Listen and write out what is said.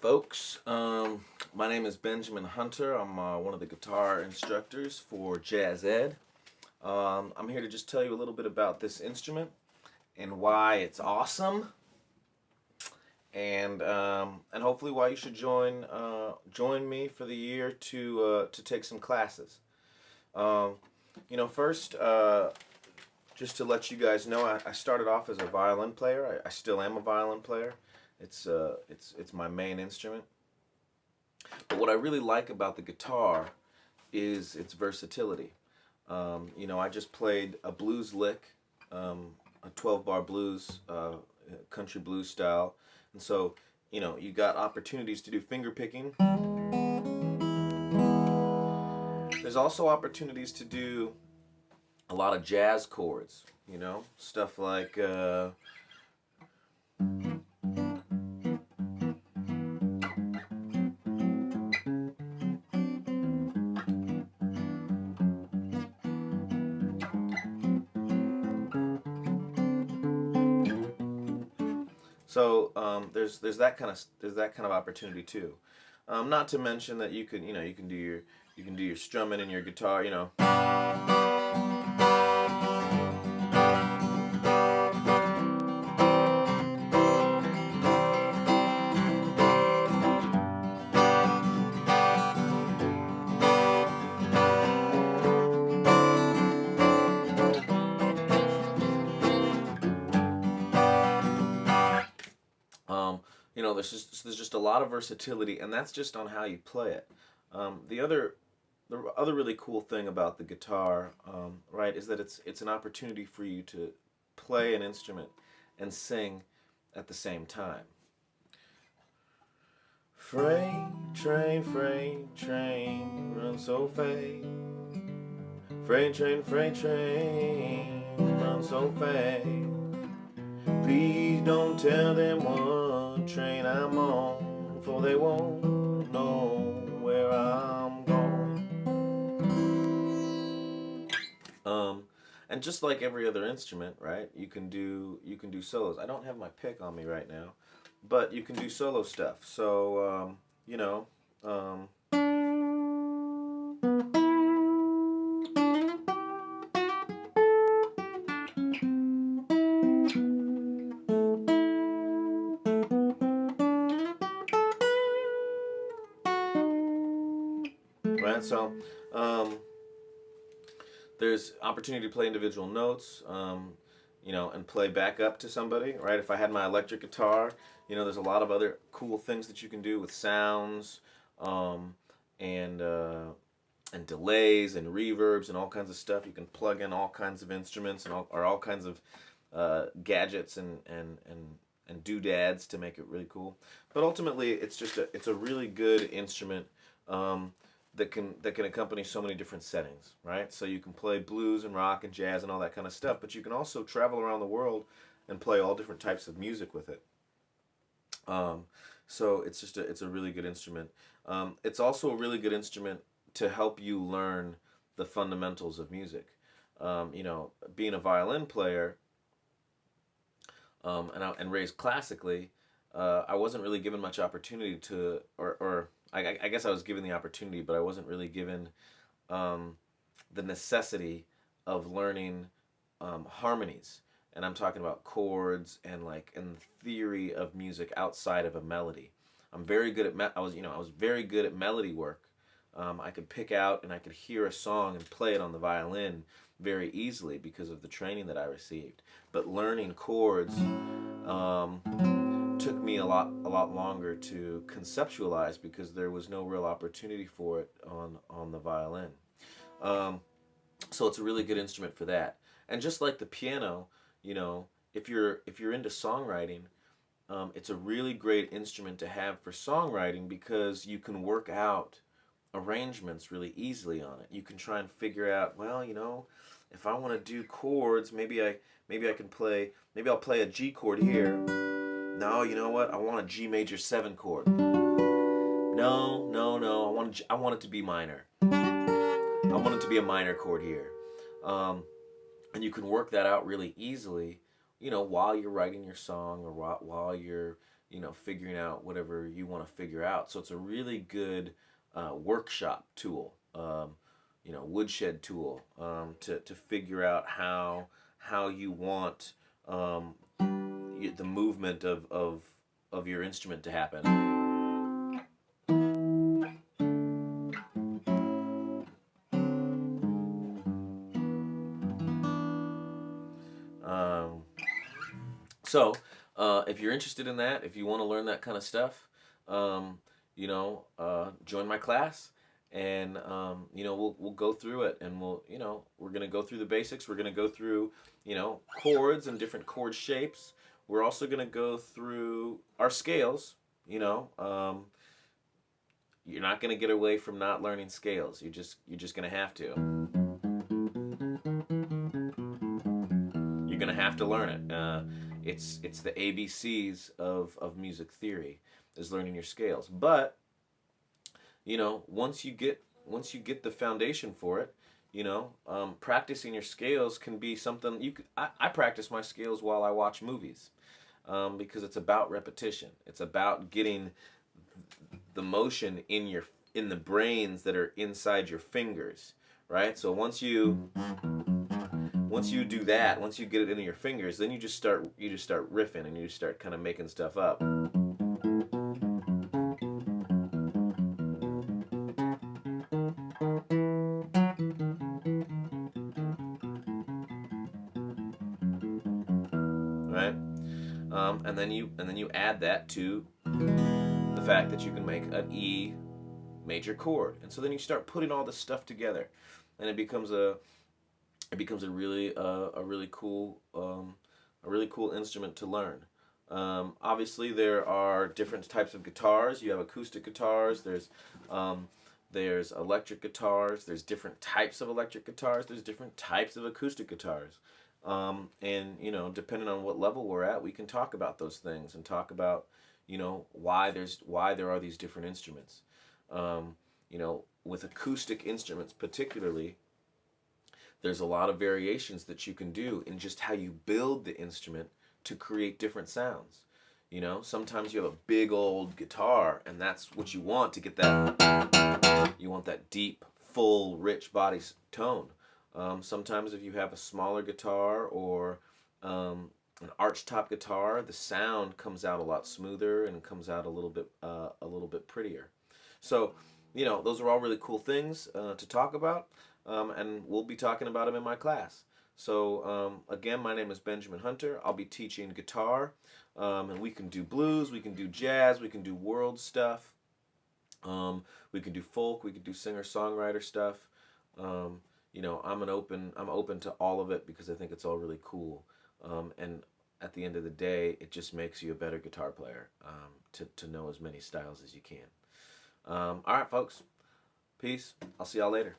folks. My name is Benjamin Hunter. I'm one of the guitar instructors for Jazz Ed. I'm here to just tell you a little bit about this instrument and why it's awesome, and hopefully why you should join me for the year to take some classes. Um, First, just to let you guys know, I started off as a violin player. I still am a violin player. It's my main instrument. But what I really like about the guitar is its versatility. I just played a blues lick, a 12-bar blues, country blues style, and so you got opportunities to do finger picking. There's also opportunities to do a lot of jazz chords. Stuff like. There's that kind of opportunity too. Not to mention that you can do your strumming in your guitar. There's just a lot of versatility, and that's just on how you play it. The other really cool thing about the guitar, right, is that it's an opportunity for you to play an instrument and sing at the same time. Freight train, run so fast. Freight train, run so fast. Please don't tell them what train I'm on, for they won't know where I'm going. And just like every other instrument, right? You can do solos. I don't have my pick on me right now, but you can do solo stuff. So right. There's opportunity to play individual notes, and play back up to somebody, right? If I had my electric guitar, there's a lot of other cool things that you can do with sounds, um, and delays and reverbs and all kinds of stuff. You can plug in all kinds of instruments and all kinds of gadgets and doodads to make it really cool. But ultimately, it's a really good instrument. That can accompany so many different settings, right? So you can play blues and rock and jazz and all that kind of stuff, but you can also travel around the world and play all different types of music with it. So it's a really good instrument. It's also a really good instrument to help you learn the fundamentals of music. Being a violin player, and raised classically, I wasn't really given much opportunity to, or I guess I was given the opportunity, but I wasn't really given the necessity of learning harmonies. And I'm talking about chords and the theory of music outside of a melody. I'm very good at I was very good at melody work. I could pick out and I could hear a song and play it on the violin very easily because of the training that I received. But learning chords took me a lot longer to conceptualize because there was no real opportunity for it on the violin. So it's a really good instrument for that. And just like the piano, if you're into songwriting, it's a really great instrument to have for songwriting because you can work out arrangements really easily on it. You can try and figure out, well, if I want to do chords, maybe I'll play a G chord here. No, you know what? I want a G major 7 chord. No. I want it to be minor. I want it to be a minor chord here. And you can work that out really easily, while you're writing your song or while you're figuring out whatever you want to figure out. So it's a really good workshop tool, woodshed tool, to figure out how you want the movement of your instrument to happen. Um, so, if you're interested in that, if you want to learn that kind of stuff, um, join my class, and we'll go through it, and we're gonna go through the basics. We're gonna go through chords and different chord shapes. We're also gonna go through our scales. You're not gonna get away from not learning scales. You're just gonna have to. You're gonna have to learn it. It's the ABCs of music theory, is learning your scales. But once you get the foundation for it, practicing your scales can be something you could. I practice my scales while I watch movies, because it's about repetition. It's about getting the motion in the brains that are inside your fingers, right? So once you do that, once you get it into your fingers, then you just start riffing, and you just start kind of making stuff up. Right? And then you add that to the fact that you can make an E major chord, and so then you start putting all this stuff together, and it becomes a really cool instrument to learn. Obviously, there are different types of guitars. You have acoustic guitars. There's electric guitars. There's different types of electric guitars. There's different types of acoustic guitars. And depending on what level we're at, we can talk about those things and talk about why there are these different instruments. With acoustic instruments particularly, there's a lot of variations that you can do in just how you build the instrument to create different sounds. Sometimes you have a big old guitar, and that's what you want to get that. You want that deep, full, rich body tone. Sometimes if you have a smaller guitar, or an archtop guitar, the sound comes out a lot smoother and comes out a little bit prettier. So, those are all really cool things to talk about, and we'll be talking about them in my class. So, again, my name is Benjamin Hunter. I'll be teaching guitar, and we can do blues, we can do jazz, we can do world stuff, we can do folk, we can do singer-songwriter stuff. I'm open to all of it, because I think it's all really cool. And at the end of the day, it just makes you a better guitar player, to know as many styles as you can. All right, folks. Peace. I'll see y'all later.